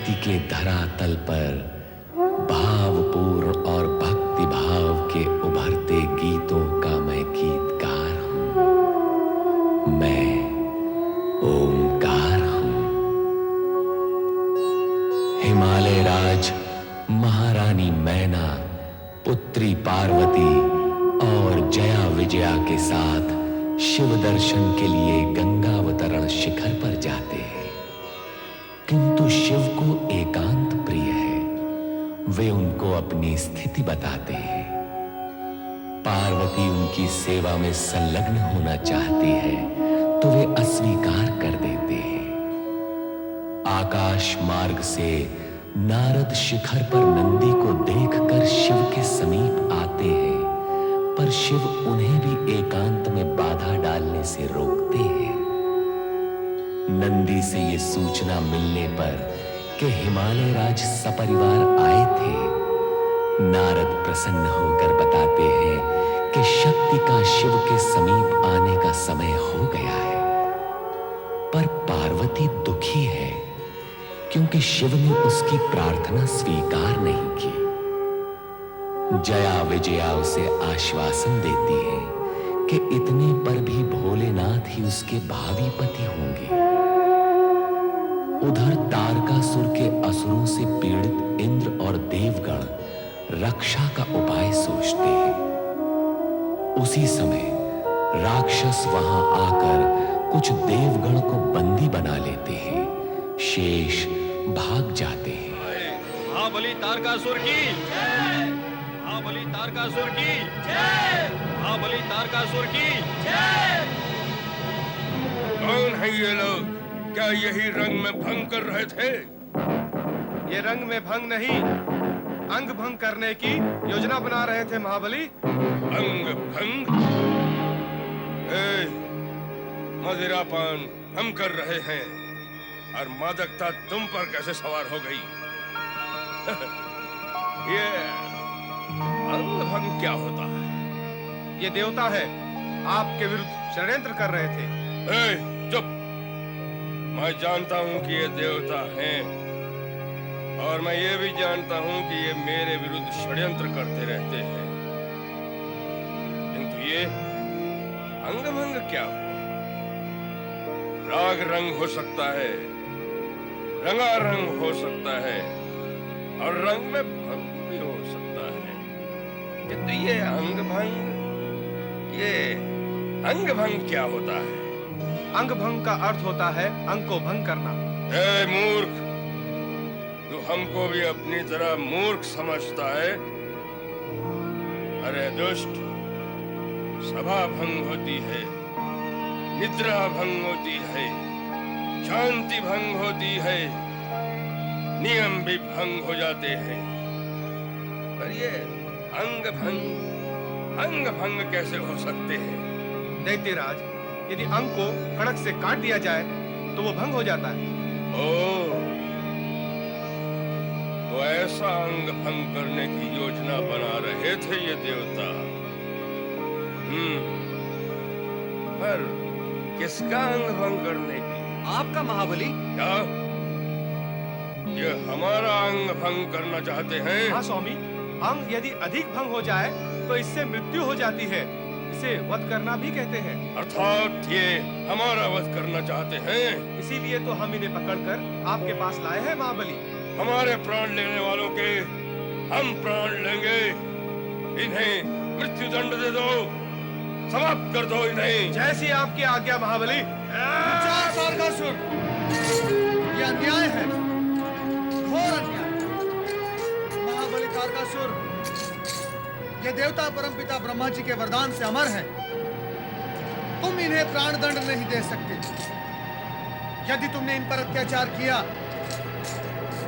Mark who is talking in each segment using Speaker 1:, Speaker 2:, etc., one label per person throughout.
Speaker 1: धरती के धरातल पर भावपूर्ण और भक्ति भाव के उभरते गीतों का मैं गीतकार हूं। मैं ओमकार हूं। हिमालय राज महारानी मैना, पुत्री पार्वती और जया विजया के साथ शिव दर्शन के लिए गंगावतरण शिखर पर जाते हैं, किंतु शिव को एकांत प्रिय है। वे उनको अपनी स्थिति बताते हैं। पार्वती उनकी सेवा में संलग्न होना चाहती है तो वे अस्वीकार कर देते हैं। आकाश मार्ग से नारद शिखर पर नंदी को देखकर शिव के समीप आते हैं, पर शिव उन्हें भी एकांत में बाधा डालने से रोकते हैं। नंदी से ये सूचना मिलने पर कि हिमालय राज सपरिवार आए थे, नारद प्रसन्न होकर बताते हैं कि शक्ति का शिव के समीप आने का समय हो गया है। पर पार्वती दुखी है क्योंकि शिव ने उसकी प्रार्थना स्वीकार नहीं की। जया विजया उसे आश्वासन देती है कि इतने पर भी भोलेनाथ ही उसके भावी पति होंगे। उधर तारकासुर के असुरों से पीड़ित इंद्र और देवगण रक्षा का उपाय सोचते हैं। उसी समय राक्षस वहां आकर कुछ देवगण को बंदी बना लेते हैं। शेष भाग जाते हैं।
Speaker 2: महाबली तारकासुर की जय! महाबली तारकासुर की जय! महाबली तारकासुर की जय!
Speaker 3: कौन है ये लोग? क्या यही रंग में भंग कर रहे थे?
Speaker 4: ये रंग में भंग नहीं, अंग भंग करने की योजना बना रहे थे महाबली।
Speaker 3: अंग भंग? मदिरापान हम कर रहे हैं और मादकता तुम पर कैसे सवार हो गई? ये अंग भंग क्या होता है?
Speaker 4: ये देवता है, आपके विरुद्ध षड्यंत्र कर रहे थे।
Speaker 3: चुप! मैं जानता हूं कि ये देवता हैं और मैं ये भी जानता हूं कि ये मेरे विरुद्ध षड्यंत्र करते रहते हैं, किंतु ये अंग-भंग क्या हो? राग रंग हो सकता है, रंगा रंग हो सकता है और रंग में भंग भी हो सकता है, किंतु ये अंग भंग क्या होता है?
Speaker 4: अंग भंग का अर्थ होता है अंग को भंग करना।
Speaker 3: ए मूर्ख, तू हमको भी अपनी तरह मूर्ख समझता है? अरे दुष्ट, सभा भंग होती है, निद्रा भंग होती है, शांति भंग होती है, नियम भी भंग हो जाते हैं, पर ये अंग भंग कैसे हो सकते हैं?
Speaker 4: दैत्यराज, यदि अंग को खड़क से काट दिया जाए तो वो भंग हो जाता है।
Speaker 3: ओह, तो ऐसा अंग भंग करने की योजना बना रहे थे ये देवता। पर किसका अंग भंग करने की?
Speaker 4: आपका महाबली।
Speaker 3: क्या ये हमारा अंग भंग करना चाहते हैं?
Speaker 4: हाँ स्वामी, अंग यदि अधिक भंग हो जाए तो इससे मृत्यु हो जाती है। इसे वध करना भी कहते हैं।
Speaker 3: अर्थात ये हमारा वध करना चाहते हैं?
Speaker 4: इसीलिए तो हम इन्हें पकड़कर आपके पास लाए हैं महाबली।
Speaker 3: हमारे प्राण लेने वालों के हम प्राण लेंगे। इन्हें मृत्यु दंड दे दो, समाप्त कर दो इन्हें।
Speaker 4: जैसी आपकी आज्ञा महाबली।
Speaker 5: तारकासुर, ये अन्याय है, घोर अन्याय। महाबली तारकासुर, ये देवता परमपिता ब्रह्मा जी के वरदान से अमर है। तुम इन्हें प्राण दंड नहीं दे सकते। यदि तुमने इन पर अत्याचार किया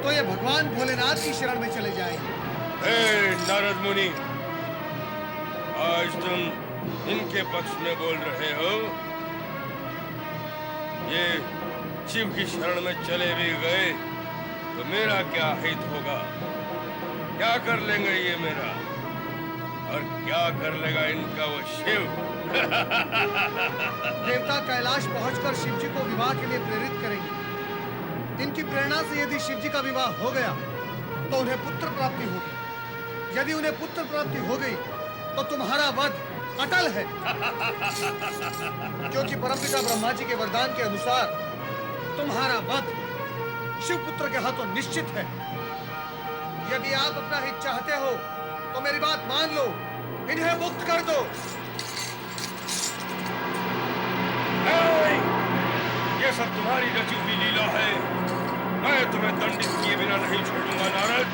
Speaker 5: तो ये भगवान भोलेनाथ की शरण में चले जाएंगे।
Speaker 3: हे नारद मुनि, आज तुम इनके पक्ष में बोल रहे हो। ये शिव की शरण में चले भी गए तो मेरा क्या हित होगा? क्या कर लेंगे ये मेरा, और क्या कर लेगा इनका वो शिव?
Speaker 5: देवता कैलाश पहुंचकर शिव जी को विवाह के लिए प्रेरित करेंगे। इनकी प्रेरणा से यदि शिव जी का विवाह हो गया तो उन्हें पुत्र प्राप्ति होगी। यदि उन्हें पुत्र प्राप्ति हो गई तो तुम्हारा वध अटल है, क्योंकि परमपिता ब्रह्मा जी के वरदान के अनुसार तुम्हारा वध शिव पुत्र के हाथों निश्चित है। यदि आप अपना हित चाहते हो तो मेरी बात मान लो, इन्हें मुक्त कर दो।
Speaker 3: ये सब तुम्हारी रची हुई लीला है। मैं तुम्हें दंडित किए बिना नहीं छोड़ूंगा नारद।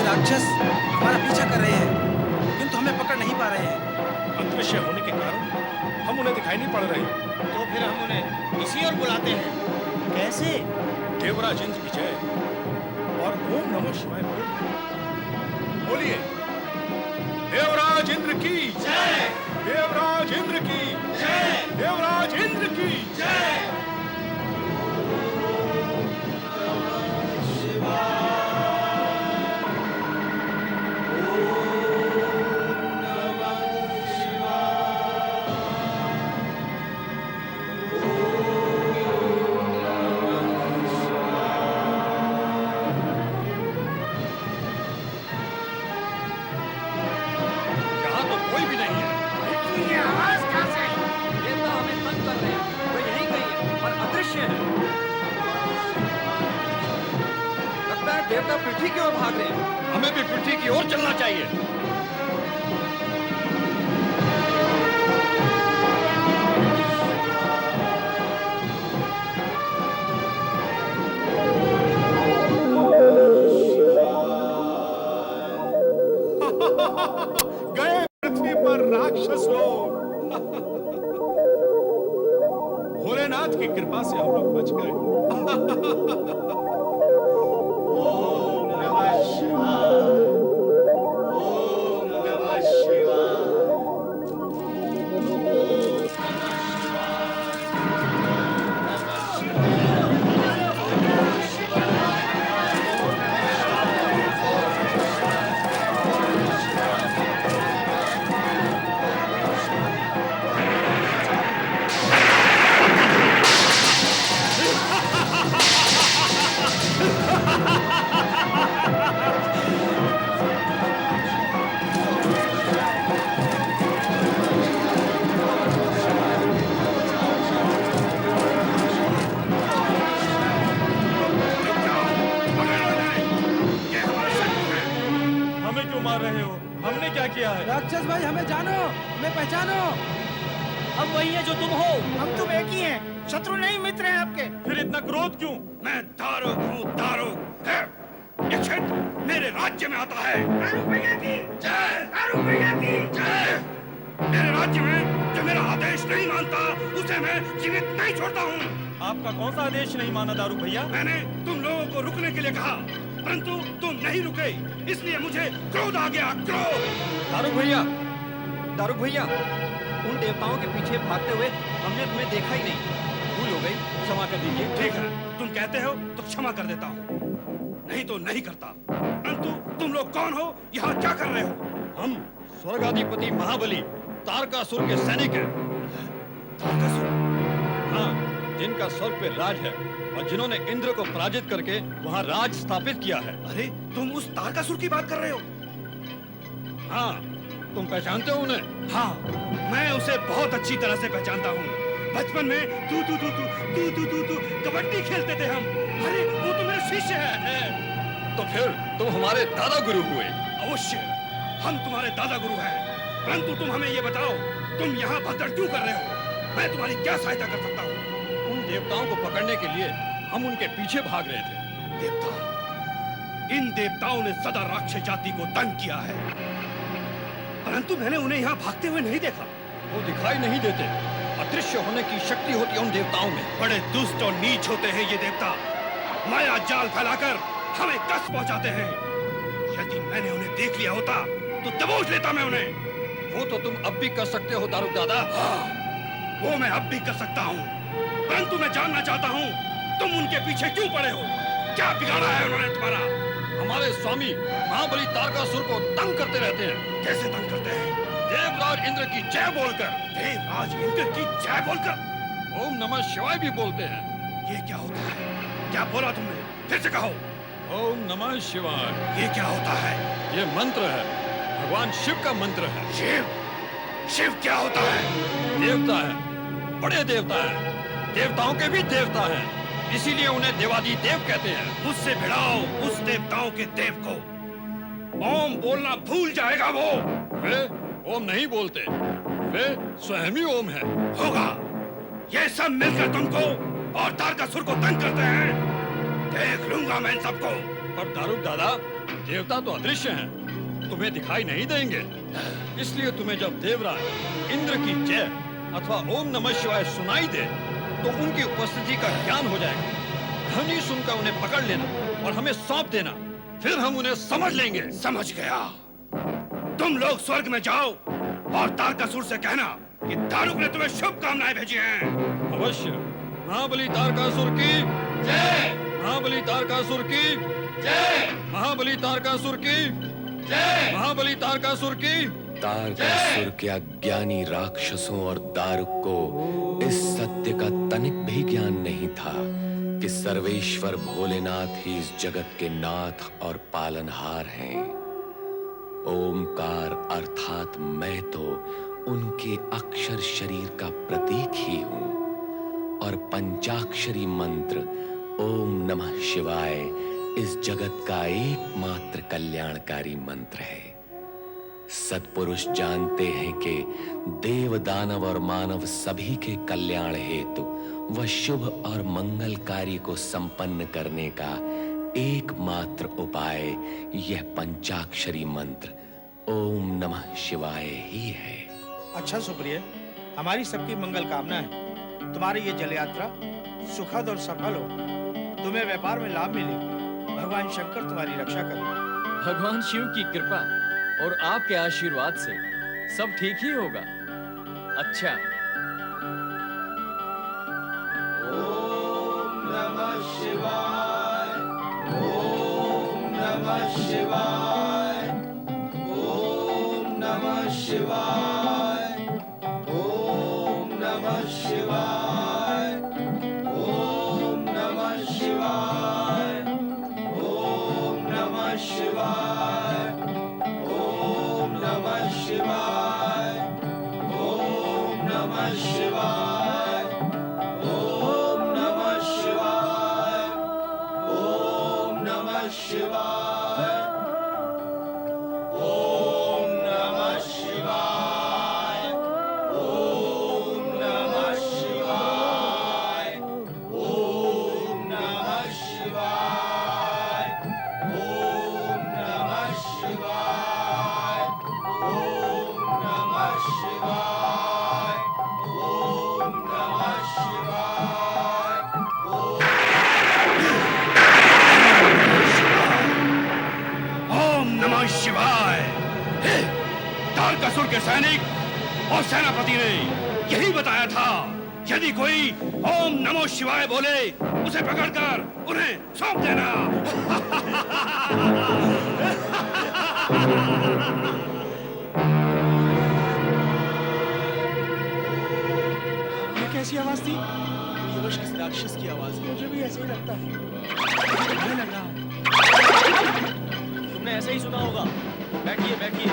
Speaker 6: राक्षस हमारा पीछा कर रहे हैं, किंतु हमें पकड़ नहीं पा रहे हैं।
Speaker 3: अदृश्य होने के कारण हम उन्हें दिखाई नहीं पड़ रहे।
Speaker 7: तो फिर हम उन्हें इसी ओर बुलाते हैं। कैसे?
Speaker 3: देवराज इंद्र की जय और ओम नमः शिवाय बोलिए। देवराज इंद्र की जय, देवराज इंद्र की जय, देवराज इंद्र की जय।
Speaker 2: देवता पृथ्वी की ओर भाग रहे हैं। हमें भी पृथ्वी की ओर चलना चाहिए।
Speaker 3: गए पृथ्वी पर राक्षस लोग। भोलेनाथ की कृपा से हम लोग बच गए।
Speaker 6: राक्षस भाई हमें जानो, हमें पहचानो।
Speaker 7: हम वही हैं जो तुम हो। हम तुम एक ही हैं, शत्रु नहीं मित्र हैं आपके।
Speaker 3: फिर इतना क्रोध क्यों? मैं दारुक हूँ, दारुक है। ये क्षेत्र मेरे राज्य में आता है। दारुक भैया की जय, दारुक भैया की जय। मेरे राज्य में जो मेरा आदेश नहीं मानता उसे मैं जीवित नहीं छोड़ता हूँ।
Speaker 8: आपका कौन सा आदेश नहीं माना दारुक भैया?
Speaker 3: मैंने तुम लोगों को रुकने के लिए कहा, परंतु तुम नहीं रुके, इसलिए मुझे क्रोध आ गया, क्रोध।
Speaker 2: दारुक भैया, उन देवताओं के पीछे भागते हुए हमने तुम्हें देखा ही नहीं। भूल हो गई, क्षमा कर दीजिए।
Speaker 3: ठीक है, तुम कहते हो तो क्षमा कर देता हूँ, नहीं तो नहीं करता। परंतु तुम लोग कौन हो, यहाँ क्या कर रहे हो?
Speaker 2: हम स्वर्गाधिपति महाबली तारकासुर के सैनिक हैं।
Speaker 3: तारकासुर?
Speaker 2: हाँ, जिनका स्वर्ग पे राज है और जिन्होंने इंद्र को पराजित करके वहाँ राज स्थापित किया है।
Speaker 3: अरे तुम उस तारकासुर की बात कर रहे हो?
Speaker 2: हाँ, तुम पहचानते हो उन्हें?
Speaker 3: हाँ, मैं उसे बहुत अच्छी तरह से पहचानता हूँ। बचपन में तू तू तू तू तू तू तू तू कबड्डी खेलते थे हम। अरे वो तो मेरा शिष्य है।
Speaker 2: तो फिर तुम हमारे दादा गुरु हुए।
Speaker 3: अवश्य, हम तुम्हारे दादा गुरु हैं। परंतु तुम हमें ये बताओ, तुम यहाँ भगदड़ क्यों कर रहे हो? मैं तुम्हारी क्या सहायता कर सकता हूँ?
Speaker 2: उन देवताओं को पकड़ने के लिए हम उनके पीछे भाग रहे थे।
Speaker 3: देवता, इन देवताओं ने सदा राक्षस जाति को तंग किया है, परंतु मैंने उन्हें यहाँ भागते हुए नहीं देखा।
Speaker 2: वो दिखाई नहीं देते। अदृश्य होने की शक्ति होती है उन देवताओं में।
Speaker 3: बड़े दुष्ट और नीच होते हैं ये देवता। माया जाल फैलाकर हमें कष्ट पहुंचाते हैं। यदि मैंने उन्हें देख लिया होता तो दबोच लेता मैं उन्हें।
Speaker 2: वो तो तुम अब भी कर सकते हो दारुक दादा।
Speaker 3: हाँ, वो मैं अब भी कर सकता हूँ, परंतु मैं जानना चाहता हूँ तुम उनके पीछे क्यों पड़े हो? क्या बिगाड़ा है उन्होंने तुम्हारा?
Speaker 2: हमारे स्वामी महाबली तारकासुर को तंग करते रहते हैं।
Speaker 3: कैसे तंग करते हैं?
Speaker 2: देवराज इंद्र की जय बोलकर।
Speaker 3: देवराज इंद्र की जय बोलकर?
Speaker 2: ओम नमः शिवाय भी बोलते हैं।
Speaker 3: ये क्या होता है? क्या बोला तुमने? फिर से कहो।
Speaker 2: ओम नमः शिवाय।
Speaker 3: ये क्या होता है?
Speaker 2: ये मंत्र है, भगवान शिव का मंत्र है।
Speaker 3: शिव? शिव क्या होता है?
Speaker 2: देवता है, बड़े देवता है, देवताओं के भी देवता हैं, इसीलिए उन्हें देवादी देव कहते हैं।
Speaker 3: मुझसे भिड़ाओ उस देवताओं के देव को। ओम बोलना भूल जाएगा वो।
Speaker 2: वे ओम नहीं बोलते, वे स्वयं ही ओम है।
Speaker 3: होगा, ये सब मिलकर तुमको और तारकासुर को तंग करते हैं। देख लूंगा मैं इन सबको।
Speaker 2: पर दारुक दादा, देवता तो अदृश्य हैं, तुम्हें दिखाई नहीं देंगे। इसलिए तुम्हें जब देवराज इंद्र की जय अथवा ओम नमः शिवाय सुनाई दे तो उनकी उपस्थिति का ज्ञान हो जाएगा। ध्वनि सुनकर उन्हें पकड़ लेना और हमें सौंप देना, फिर हम उन्हें समझ लेंगे।
Speaker 3: समझ गया। तुम लोग स्वर्ग में जाओ और तारकासुर से कहना कि दारुक ने तुम्हें शुभकामनाएं भेजी हैं।
Speaker 2: अवश्य। महाबली तारकासुर की जय। महाबली तारकासुर की जय। महाबली तारकासुर की जय। महाबली तारकासुर की।
Speaker 1: तारकासुर के अज्ञानी राक्षसों और दारुक को इस सत्य का तनिक भी ज्ञान नहीं था कि सर्वेश्वर भोलेनाथ ही इस जगत के नाथ और पालनहार हैं। ओमकार अर्थात मैं तो उनके अक्षर शरीर का प्रतीक ही हूं और पंचाक्षरी मंत्र ओम नमः शिवाय इस जगत का एकमात्र कल्याणकारी मंत्र है। सत्पुरुष जानते हैं कि देव दानव और मानव सभी के कल्याण हेतु व शुभ और मंगल कार्य को संपन्न करने का एकमात्र उपाय यह पंचाक्षरी मंत्र ओम नमः शिवाय ही है।
Speaker 6: अच्छा सुप्रिय, हमारी सबकी मंगल कामना है तुम्हारी ये जल यात्रा सुखद और सफल हो, तुम्हें व्यापार में लाभ मिले, भगवान शंकर तुम्हारी रक्षा करें।
Speaker 9: भगवान शिव की कृपा और आपके आशीर्वाद से सब ठीक ही होगा। अच्छा।
Speaker 5: ओम नमः शिवाय। ओम नमः शिवाय। ओम नमः शिवाय। ओम नमः शिवाय। ओम नमः शिवाय। ओम नमः शिवाय। ओम नमः शिवाय। ओम नमः शिवाय। ओम नमः शिवाय। ओम नमः शिवाय। ओम नमः शिवाय। ओम नमः शिवाय। ओम नमः शिवाय। ओम नमः शिवाय। ओम नमः शिवाय। ओम नमः शिवाय।
Speaker 3: ओम नमः शिवाय। हे, तारकासुर के सैनिक और सेनापति ने यही बताया था, यदि कोई ओम नमः शिवाय बोले उसे पकड़कर उन्हें सौंप देना।
Speaker 6: ये कैसी आवाज थी? ये वश किस राक्षस की आवाज है। मुझे भी ऐसे ही लगता है। मुझे लग रहा है।
Speaker 7: तुमने ऐसे ही सुना होगा। बैठिए बैठिए।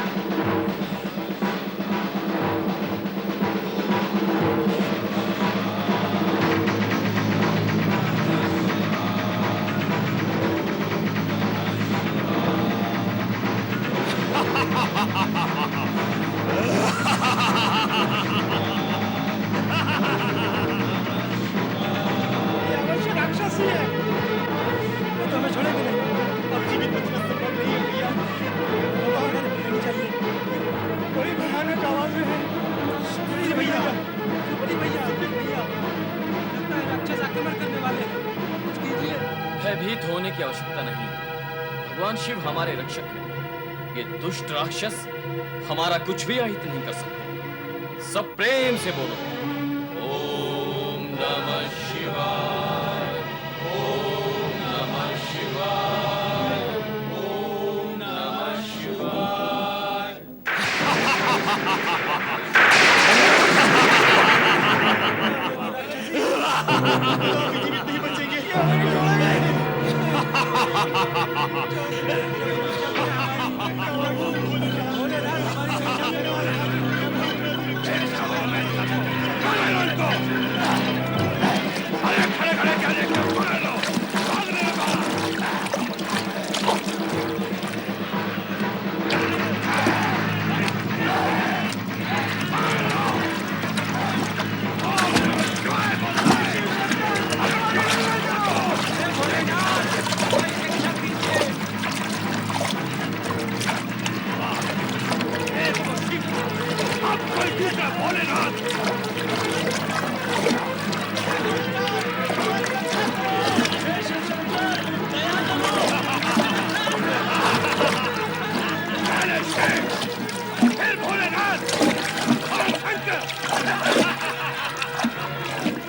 Speaker 9: भयभीत होने की आवश्यकता नहीं। भगवान शिव हमारे रक्षक हैं। ये दुष्ट राक्षस हमारा कुछ भी अहित नहीं कर सकते। सब प्रेम से बोलो, ओम नमः शिवाय, ओम नमः शिवाय, ओम नमः शिवाय।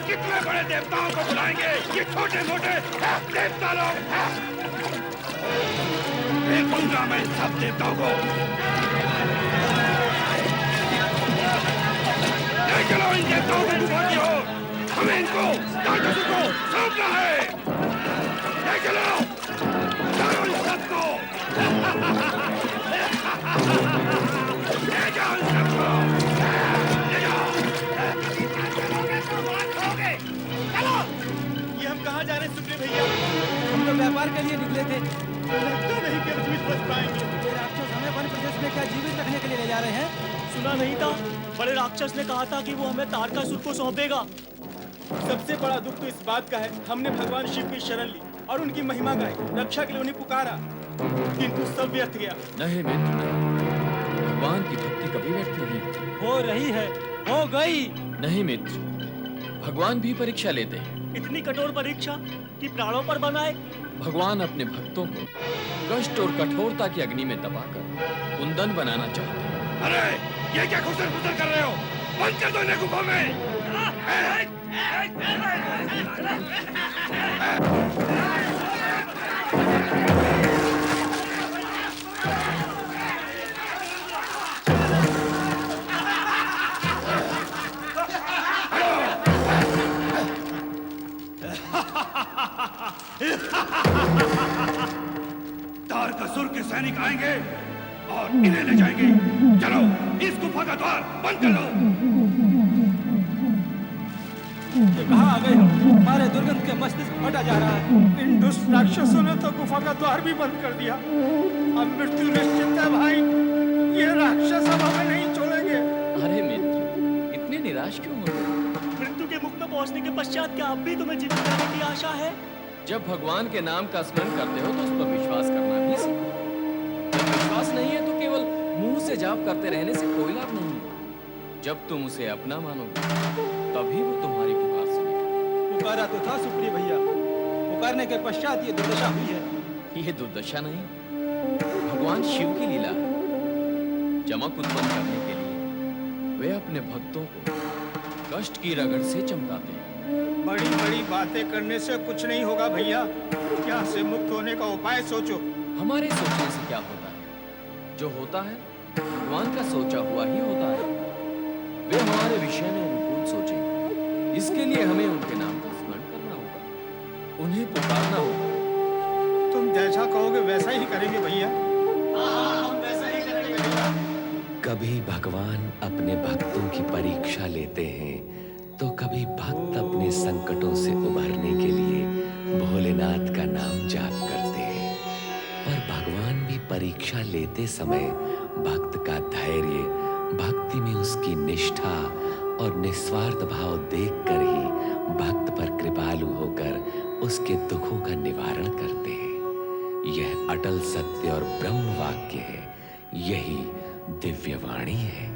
Speaker 3: कितने बड़े देवताओं को बुलाएंगे ये छोटे मोटे देवता लोग। देखूंगा मैं सब देवताओं को। ले चलो इन देवताओं को गुफा की ओर। हमें इनको ताकतों को सौंपना है। ले चलो चलो इन सबको। ले जाओ इन सबको। ले जाओ।
Speaker 5: ये हम कहाँ जा रहे हैं सुप्रिय भैया?
Speaker 7: हम तो व्यापार के लिए निकले थे।
Speaker 5: लगता नहीं कि हम जीवित बच पाएंगे।
Speaker 7: ये राक्षस हमें वन प्रदेश में क्या जीवित रखने के लिए ले जा रहे हैं?
Speaker 8: सुना नहीं था? बड़े राक्षस ने कहा था कि वो हमें तारकासुर को सौंपेगा।
Speaker 5: सबसे बड़ा दुख तो इस बात का है, हमने भगवान शिव की शरण ली और उनकी महिमा गाई, रक्षा के लिए उन्हें पुकारा, किंतु सब व्यर्थ गया।
Speaker 9: नहीं मित्र, नहीं। भगवान की भक्ति कभी व्यर्थ नहीं होती।
Speaker 8: हो रही है, हो गई।
Speaker 9: नहीं मित्र, भगवान भी परीक्षा लेते हैं।
Speaker 8: इतनी कठोर परीक्षा कि प्राणों पर बनाए।
Speaker 9: भगवान अपने भक्तों को कष्ट और कठोरता की अग्नि में दबाकर कुंदन बनाना चाहते हैं।
Speaker 3: अरे ये क्या घुसर घुसर कर रहे हो? बंद कर दो इन्हें गुफा में। तारकासुर के सैनिक आएंगे और इन्हें ले जाएंगे। चलो इस गुफा का द्वार बंद कर लो।
Speaker 5: ये कहाँ आ गए हम? हमारे दुर्गंध के मस्तिष्क फटा जा रहा है। इन दुष्ट राक्षसों ने तो गुफा का द्वार भी बंद कर दिया। अब मृत्यु निश्चित है भाई। ये राक्षस अब हमें नहीं छोड़ेंगे।
Speaker 9: अरे मित्र, इतने निराश क्यों हो रहे हो?
Speaker 8: मृत्यु के मुख में पहुंचने के पश्चात क्या अब भी तुम्हें जीवित रहने की आशा है?
Speaker 9: जब भगवान के नाम का स्मरण करते हो तो उस पर विश्वास करना भी सीखो। जब विश्वास नहीं है तो केवल मुंह से जाप करते रहने से कोई लाभ नहीं है। जब तुम उसे अपना मानोगे तभी वो तुम्हारी पुकार सुनेगा।
Speaker 5: पुकारा तो था सुप्रिय भैया, पुकारने के पश्चात ये दुर्दशा हुई है।
Speaker 9: ये दुर्दशा नहीं, भगवान शिव की लीला है। चमक उत्पन्न करने के लिए वे अपने भक्तों को कष्ट की रगड़ से चमकाते हैं।
Speaker 6: बड़ी बड़ी बातें करने से कुछ नहीं होगा भैया। क्या से मुक्त होने का उपाय सोचो।
Speaker 9: हमारे सोचने से क्या होता है? जो होता है भगवान का सोचा हुआ ही होता है। वे हमारे विषय में अनुकूल सोचें। इसके लिए हमें उनके नाम का स्मरण करना होगा, उन्हें पुकारना होगा।
Speaker 6: तुम जैसा कहोगे वैसा ही करेंगे भैया।
Speaker 5: हम वैसा ही करेंगे भैया।
Speaker 1: कभी भगवान अपने भक्तों की परीक्षा लेते हैं तो कभी भक्त अपने संकटों से उबरने के लिए भोलेनाथ का नाम जाप करते हैं। पर भगवान भी परीक्षा लेते समय भक्त का धैर्य, भक्ति में उसकी निष्ठा और निस्वार्थ भाव देखकर ही भक्त पर कृपालु होकर उसके दुखों का निवारण करते हैं। यह अटल सत्य और ब्रह्म वाक्य है। यही दिव्य वाणी है।